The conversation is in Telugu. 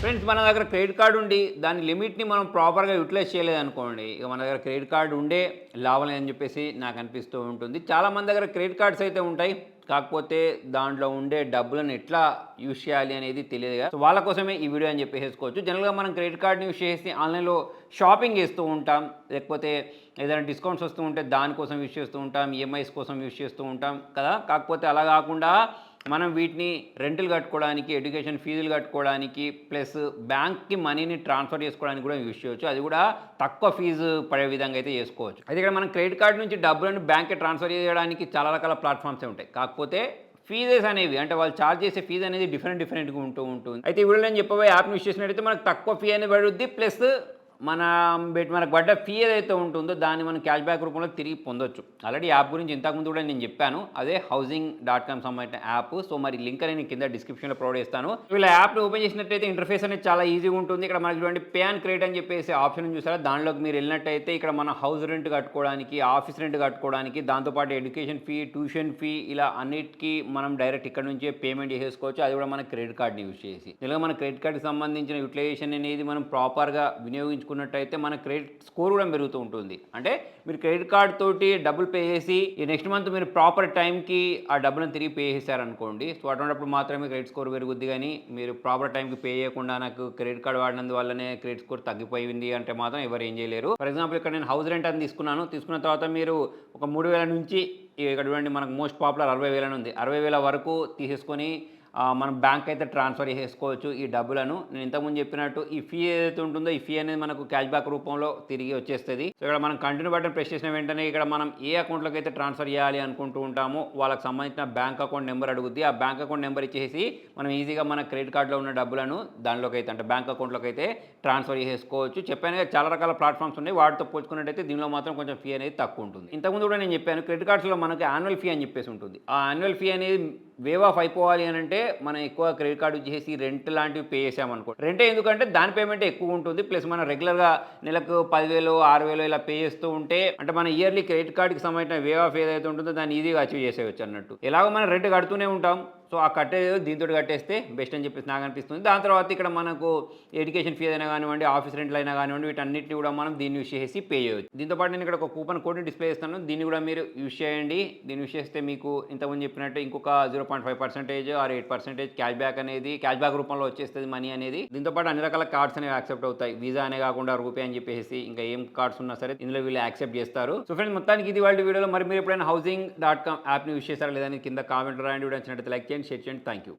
ఫ్రెండ్స్ మన దగ్గర క్రెడిట్ కార్డు ఉండి దాని లిమిట్ని మనం ప్రాపర్గా యూటిలైజ్ చేయలేదనుకోండి, ఇక మన దగ్గర క్రెడిట్ కార్డు ఉండే లాభం లేదని చెప్పేసి నాకు అనిపిస్తూ ఉంటుంది. చాలామంది దగ్గర క్రెడిట్ కార్డ్స్ అయితే ఉంటాయి, కాకపోతే దాంట్లో ఉండే డబ్బులను ఎట్లా యూజ్ చేయాలి అనేది తెలియదుగా. సో వాళ్ళ కోసమే ఈ వీడియో అని చెప్పేసుకోవచ్చు. జనరల్గా మనం క్రెడిట్ కార్డ్ని యూజ్ చేసి ఆన్లైన్లో షాపింగ్ చేస్తూ ఉంటాం, లేకపోతే ఏదైనా డిస్కౌంట్స్ వస్తూ ఉంటే దానికోసం యూజ్ చేస్తూ ఉంటాం, ఈఎంఐస్ కోసం యూజ్ చేస్తూ ఉంటాం కదా. కాకపోతే అలా కాకుండా మనం వీటిని రెంట్లు కట్టుకోవడానికి, ఎడ్యుకేషన్ ఫీజులు కట్టుకోవడానికి, ప్లస్ బ్యాంక్కి మనీని ట్రాన్స్ఫర్ చేసుకోవడానికి కూడా యూజ్ చేయవచ్చు. అది కూడా తక్కువ ఫీజు పడే విధంగా అయితే చేసుకోవచ్చు. అయితే ఇక్కడ మనం క్రెడిట్ కార్డు నుంచి డబ్బులను బ్యాంక్కి ట్రాన్స్ఫర్ చేయడానికి చాలా రకాల ప్లాట్ఫామ్సే ఉంటాయి. కాకపోతే ఫీజెస్ అనేవి, అంటే వాళ్ళు ఛార్జ్ చేసే ఫీజు అనేది డిఫరెంట్గా ఉంటుంది. అయితే ఈ వీడియోలో నేను చెప్పబోయే యాప్ని యూజ్ చేసినట్టయితే మనకు తక్కువ ఫీ అనేది పడుద్ది, ప్లస్ మనకు పడ్డ ఫీ ఏదైతే ఉంటుందో దాన్ని మనం క్యాష్ బ్యాక్ రూపంలో తిరిగి పొందొచ్చు. ఆల్రెడీ యాప్ గురించి ఇంతకుముందు కూడా నేను చెప్పాను, అదే housing.com సంబంధించిన యాప్. సో మరి లింక్ అనేది నేను కింద డిస్క్రిప్షన్లో ప్రొవైడ్ చేస్తాను. వీళ్ళ యాప్ని ఓపెన్ చేసినట్టయితే ఇంటర్ఫేస్ అనేది చాలా ఈజీగా ఉంటుంది. ఇక్కడ మనకి చూడండి పే అండ్ క్రెడిట్ అని చెప్పేసి ఆప్షన్ చూసారా, దానిలోకి మీరు వెళ్ళినట్టయితే ఇక్కడ మన హౌస్ రెంట్ కట్టుకోవడానికి, ఆఫీస్ రెంట్ కట్టుకోవడానికి, దాంతోపాటు ఎడ్యుకేషన్ ఫీ, ట్యూషన్ ఫీ, ఇలా అన్నిటికీ మనం డైరెక్ట్ ఇక్కడ నుంచే పేమెంట్ చేసేసుకోవచ్చు. అది కూడా మన క్రెడిట్ కార్డ్ని యూజ్ చేసి. ఇలా మన క్రెడిట్ కార్డ్కి సంబంధించిన యూటిలైజేషన్ అనేది మనం ప్రాపర్గా వినియోగించుకున్నట్టయితే మన క్రెడిట్ స్కోర్ కూడా పెరుగుతూ ఉంటుంది. అంటే మీరు క్రెడిట్ కార్డ్ తోటి డబ్బులు పే చేసి ఈ నెక్స్ట్ మంత్ మీరు ప్రాపర్ టైంకి ఆ డబ్బులను తిరిగి పే చేశారనుకోండి, సో అటువంటిప్పుడు మాత్రమే క్రెడిట్ స్కోర్ పెరుగుద్ది. కానీ మీరు ప్రాపర్ టైంకి పే చేయకుండా నాకు క్రెడిట్ కార్డ్ వాడినందువల్లనే క్రెడిట్ స్కోర్ తగ్గిపోయింది అంటే మాత్రం ఎవరు ఏం చేయలేరు. ఫర్ ఎగ్జాంపుల్ ఇక్కడ నేను హౌస్ రెంట్ అని తీసుకున్న తర్వాత మీరు ఒక 3,000 నుంచి ఇక్కడ చూడండి మనకు మోస్ట్ పాపులర్ 60,000 అని ఉంది, 60,000 వరకు తీసేసుకొని మనం బ్యాంక్ అయితే ట్రాన్స్ఫర్ చేసుకోవచ్చు ఈ డబ్బులను. నేను ఇంతకుముందు చెప్పినట్టు ఈ ఫీ ఏదైతే ఉంటుందో ఈ ఫీ అనేది మనకు క్యాష్ బ్యాక్ రూపంలో తిరిగి వచ్చేస్తుంది. సో ఇక్కడ మనం కంటిన్యూ బటన్ ప్రెస్ చేసిన వెంటనే ఇక్కడ మనం ఏ అకౌంట్లోకి అయితే ట్రాన్స్ఫర్ చేయాలి అనుకుంటూ ఉంటామో వాళ్ళకి సంబంధించిన బ్యాంక్ అకౌంట్ నెంబర్ అడుగుద్ది. ఆ బ్యాంక్ అకౌంట్ నెంబర్ ఇచ్చేసి మనం ఈజీగా మన క్రెడిట్ కార్డులో ఉన్న డబ్బులను దానిలోకి అయితే, అంటే బ్యాంక్ అకౌంట్లోకి అయితే ట్రాన్స్ఫర్ చేసుకోవచ్చు. చెప్పాను కదా, చాలా రకాల ప్లాట్ఫామ్స్ ఉన్నాయి, వాటితో పోల్చుకున్నట్టయితే దీనిలో మాత్రం కొంచెం ఫీ అనేది తక్కువ ఉంటుంది. ఇంతకుముందు కూడా నేను చెప్పాను, క్రెడిట్ కార్డ్స్లో మనకి యాన్యువల్ ఫీ అని చెప్పేసి ఉంటుంది. ఆ యాన్యువల్ ఫీ అనేది వేవ్ ఆఫ్ అయిపోవాలి అని అంటే మనం ఎక్కువ క్రెడిట్ కార్డు చేసి రెంట్ లాంటివి పే చేసామనుకో. రెంటే ఎందుకంటే దాని పేమెంట్ ఎక్కువ ఉంటుంది, ప్లస్ మనం రెగ్యులర్గా నెలకు 10,000, 6,000 ఇలా పే చేస్తూ ఉంటే అంటే మన ఇయర్లీ క్రెడిట్ కార్డుకి సంబంధించిన వేవ్ ఆఫ్ ఏదైతే ఉంటుందో దాన్ని ఈజీగా అచీవ్ చేసేయచ్చు అన్నట్టు. ఎలాగో మనం రెంట్ కడుతూనే ఉంటాం, సో ఆ కట్టేది దీంతో కట్టేస్తే బెస్ట్ అని చెప్పేసి నాకు అనిపిస్తుంది. దాని తర్వాత ఇక్కడ మనకు ఎడ్యుకేషన్ ఫీ అయినా కానివ్వండి, ఆఫీస్ రెంట్లు అయినా కానివ్వండి, వీటన్నిటిని కూడా మనం దీన్ని యూజ్ చేసి పే చేయవచ్చు. దీంతోపాటు నేను ఇక్కడ ఒక కూపన్ కోడ్ని డిస్ప్లే చేస్తాను, దీన్ని కూడా మీరు యూజ్ చేయండి. దీన్ని యూజ్ చేస్తే మీకు ఇంతకుముందు చెప్పినట్టు ఇంకొక 0.5% ఆర్ 8% క్యాష్ బ్యాక్ అనేది క్యాష్ బ్యాక్ రూపంలో వచ్చేస్తుంది మనీ అనేది. దీంతోపాటు అన్ని రకాల కార్డ్స్ అనేవి యాక్సెప్ట్ అవుతాయి, వీసా అనే కాకుండా రూపే అని చెప్పేసి ఇంకా ఏం కార్డ్స్ ఉన్నా సరే ఇందులో వీళ్ళు యాక్సెప్ట్ చేస్తారు. సో ఫ్రెండ్స్ మొత్తానికి ఇది వాళ్ళ వీడియోలో. మరి మీరు ఎప్పుడైనా housing.com యాప్ని యూజ్ చేస్తారా లేదా కింద కామెంట్ రాయండి. వీడియో నచ్చినట్లయితే లైక్ చేయండి, షేర్ చేయండి. Thank you.